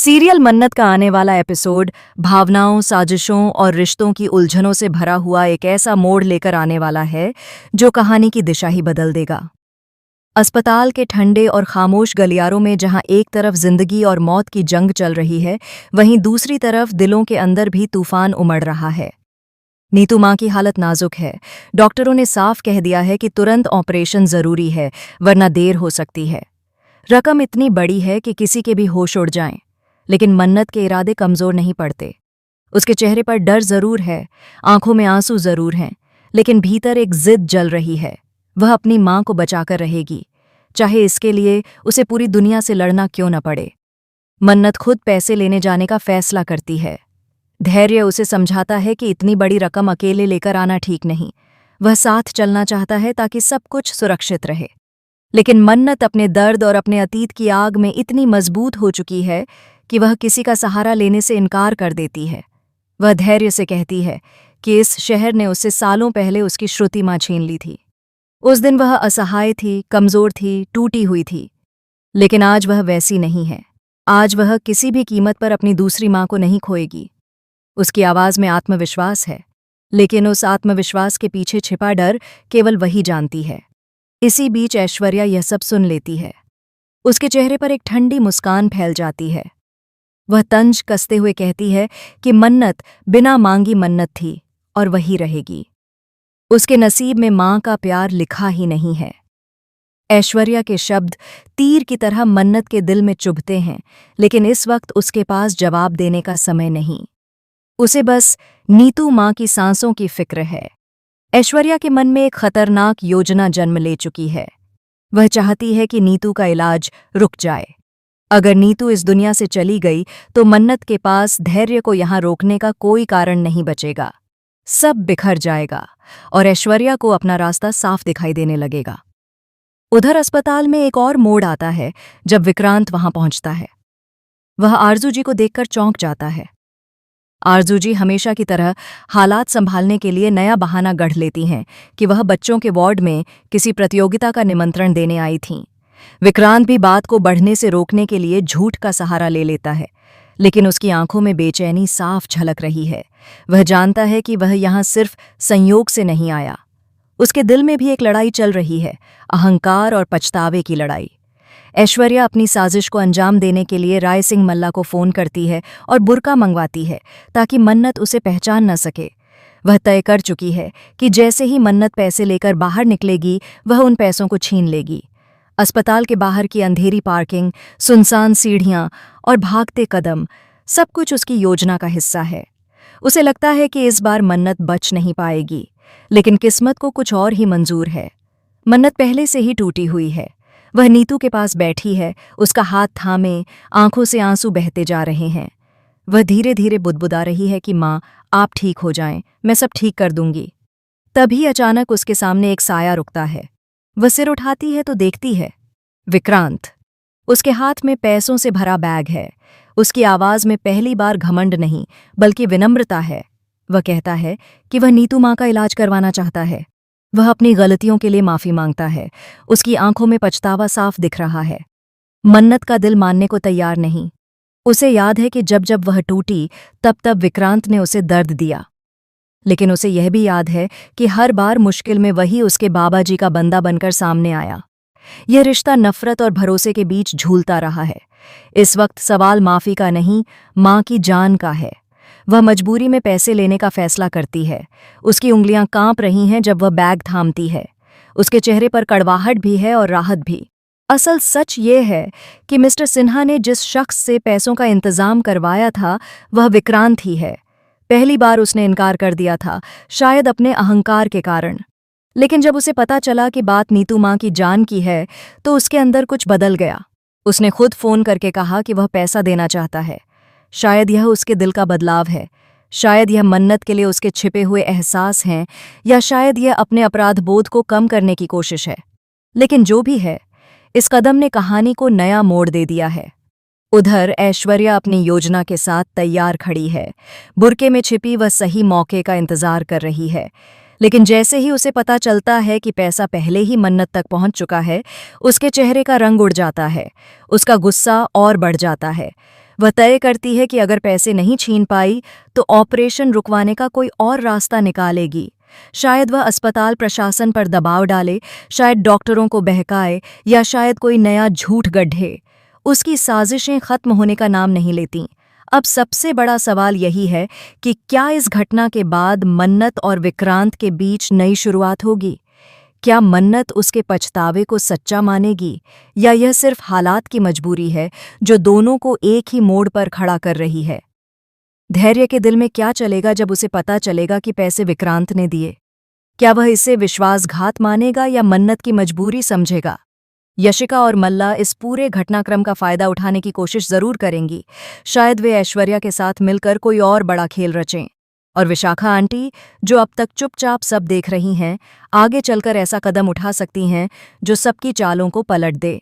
Serial मन्नत का आने वाला एपिसोड भावनाओं, साजिशों और रिश्तों की उलझनों से भरा हुआ एक ऐसा मोड़ लेकर आने वाला है जो कहानी की दिशा ही बदल देगा। अस्पताल के ठंडे और खामोश गलियारों में जहां एक तरफ जिंदगी और मौत की जंग चल रही है, वहीं दूसरी तरफ दिलों के अंदर भी तूफान उमड़ रहा है। नीतू मां की हालत नाजुक है। डॉक्टरों ने साफ कह दिया है कि तुरंत ऑपरेशन जरूरी है, वरना देर हो सकती है। रकम इतनी बड़ी है कि किसी के भी होश उड़ जाएं। लेकिन मन्नत के इरादे कमजोर नहीं पड़ते। उसके चेहरे पर डर जरूर है, आंखों में आंसू जरूर हैं, लेकिन भीतर एक जिद जल रही है। वह अपनी मां को बचाकर रहेगी, चाहे इसके लिए उसे पूरी दुनिया से लड़ना क्यों न पड़े। मन्नत खुद पैसे लेने जाने का फैसला करती है। धैर्य उसे समझाता है कि इतनी बड़ी रकम अकेले लेकर आना ठीक नहीं। वह साथ चलना चाहता है ताकि सब कुछ सुरक्षित रहे। लेकिन मन्नत अपने दर्द और अपने अतीत की आग में इतनी मजबूत हो चुकी है कि वह किसी का सहारा लेने से इनकार कर देती है। वह धैर्य से कहती है कि इस शहर ने उससे सालों पहले उसकी श्रुति मां छीन ली थी। उस दिन वह असहाय थी, कमजोर थी, टूटी हुई थी। लेकिन आज वह वैसी नहीं है। आज वह किसी भी कीमत पर अपनी दूसरी मां को नहीं खोएगी। उसकी आवाज में आत्मविश्वास है, लेकिन उस आत्मविश्वास के पीछे छिपा डर केवल वही जानती है। इसी बीच ऐश्वर्या यह सब सुन लेती है। उसके चेहरे पर एक ठंडी मुस्कान फैल जाती है। वह तंज कसते हुए कहती है कि मन्नत बिना मांगी मन्नत थी और वही रहेगी। उसके नसीब में मां का प्यार लिखा ही नहीं है। ऐश्वर्या के शब्द तीर की तरह मन्नत के दिल में चुभते हैं, लेकिन इस वक्त उसके पास जवाब देने का समय नहीं। उसे बस नीतू मां की सांसों की फिक्र है। ऐश्वर्या के मन में एक खतरनाक योजना जन्म ले चुकी है। वह चाहती है कि नीतू का इलाज रुक जाए। अगर नीतू इस दुनिया से चली गई तो मन्नत के पास धैर्य को यहां रोकने का कोई कारण नहीं बचेगा। सब बिखर जाएगा और ऐश्वर्या को अपना रास्ता साफ दिखाई देने लगेगा। उधर अस्पताल में एक और मोड़ आता है जब विक्रांत वहां पहुंचता है। वह आरजू जी को देखकर चौंक जाता है। आरजू जी हमेशा की तरह हालात संभालने के लिए नया बहाना गढ़ लेती हैं कि वह बच्चों के वार्ड में किसी प्रतियोगिता का निमंत्रण देने आई थीं। विक्रांत भी बात को बढ़ने से रोकने के लिए झूठ का सहारा ले लेता है, लेकिन उसकी आंखों में बेचैनी साफ झलक रही है। वह जानता है कि वह यहाँ सिर्फ संयोग से नहीं आया। उसके दिल में भी एक लड़ाई चल रही है, अहंकार और पछतावे की लड़ाई। ऐश्वर्या अपनी साजिश को अंजाम देने के लिए राय सिंह मल्ला को फोन करती है और बुर्का मंगवाती है ताकि मन्नत उसे पहचान न सके। वह तय कर चुकी है कि जैसे ही मन्नत पैसे लेकर बाहर निकलेगी, वह उन पैसों को छीन लेगी। अस्पताल के बाहर की अंधेरी पार्किंग, सुनसान सीढ़ियां और भागते कदम, सब कुछ उसकी योजना का हिस्सा है। उसे लगता है कि इस बार मन्नत बच नहीं पाएगी, लेकिन किस्मत को कुछ और ही मंजूर है। मन्नत पहले से ही टूटी हुई है। वह नीतू के पास बैठी है, उसका हाथ थामे, आंखों से आंसू बहते जा रहे हैं। वह धीरे धीरे बुदबुदा रही है कि माँ, आप ठीक हो जाएं, मैं सब ठीक कर दूंगी। तभी अचानक उसके सामने एक साया रुकता है। वह सिर उठाती है तो देखती है विक्रांत। उसके हाथ में पैसों से भरा बैग है। उसकी आवाज में पहली बार घमंड नहीं, बल्कि विनम्रता है। वह कहता है कि वह नीतू माँ का इलाज करवाना चाहता है। वह अपनी गलतियों के लिए माफी मांगता है। उसकी आंखों में पछतावा साफ दिख रहा है। मन्नत का दिल मानने को तैयार नहीं। उसे याद है कि जब जब वह टूटी, तब तब विक्रांत ने उसे दर्द दिया। लेकिन उसे यह भी याद है कि हर बार मुश्किल में वही उसके बाबा जी का बंदा बनकर सामने आया। यह रिश्ता नफरत और भरोसे के बीच झूलता रहा है। इस वक्त सवाल माफी का नहीं, मां की जान का है। वह मजबूरी में पैसे लेने का फैसला करती है। उसकी उंगलियां कांप रही हैं जब वह बैग थामती है। उसके चेहरे पर कड़वाहट भी है और राहत भी। असल सच ये है कि मिस्टर सिन्हा ने जिस शख्स से पैसों का इंतजाम करवाया था, वह विक्रांत ही है। पहली बार उसने इनकार कर दिया था, शायद अपने अहंकार के कारण। लेकिन जब उसे पता चला कि बात नीतू मां की जान की है, तो उसके अंदर कुछ बदल गया। उसने खुद फोन करके कहा कि वह पैसा देना चाहता है। शायद यह उसके दिल का बदलाव है, शायद यह मन्नत के लिए उसके छिपे हुए एहसास हैं, या शायद यह अपने अपराध बोध को कम करने की कोशिश है। लेकिन जो भी है, इस कदम ने कहानी को नया मोड़ दे दिया है। उधर ऐश्वर्या अपनी योजना के साथ तैयार खड़ी है। बुर्के में छिपी वह सही मौके का इंतजार कर रही है। लेकिन जैसे ही उसे पता चलता है कि पैसा पहले ही मन्नत तक पहुंच चुका है, उसके चेहरे का रंग उड़ जाता है। उसका गुस्सा और बढ़ जाता है। वह तय करती है कि अगर पैसे नहीं छीन पाई तो ऑपरेशन रुकवाने का कोई और रास्ता निकालेगी। शायद वह अस्पताल प्रशासन पर दबाव डाले, शायद डॉक्टरों को बहकाए, या शायद कोई नया झूठ गढ़े। उसकी साजिशें खत्म होने का नाम नहीं लेतीं। अब सबसे बड़ा सवाल यही है कि क्या इस घटना के बाद मन्नत और विक्रांत के बीच नई शुरुआत होगी? क्या मन्नत उसके पछतावे को सच्चा मानेगी, या यह सिर्फ हालात की मजबूरी है जो दोनों को एक ही मोड़ पर खड़ा कर रही है? धैर्य के दिल में क्या चलेगा जब उसे पता चलेगा कि पैसे विक्रांत ने दिए? क्या वह इसे विश्वासघात मानेगा या मन्नत की मजबूरी समझेगा? यशिका और मल्ला इस पूरे घटनाक्रम का फायदा उठाने की कोशिश जरूर करेंगी। शायद वे ऐश्वर्या के साथ मिलकर कोई और बड़ा खेल रचें। और विशाखा आंटी, जो अब तक चुपचाप सब देख रही हैं, आगे चलकर ऐसा कदम उठा सकती हैं जो सबकी चालों को पलट दे।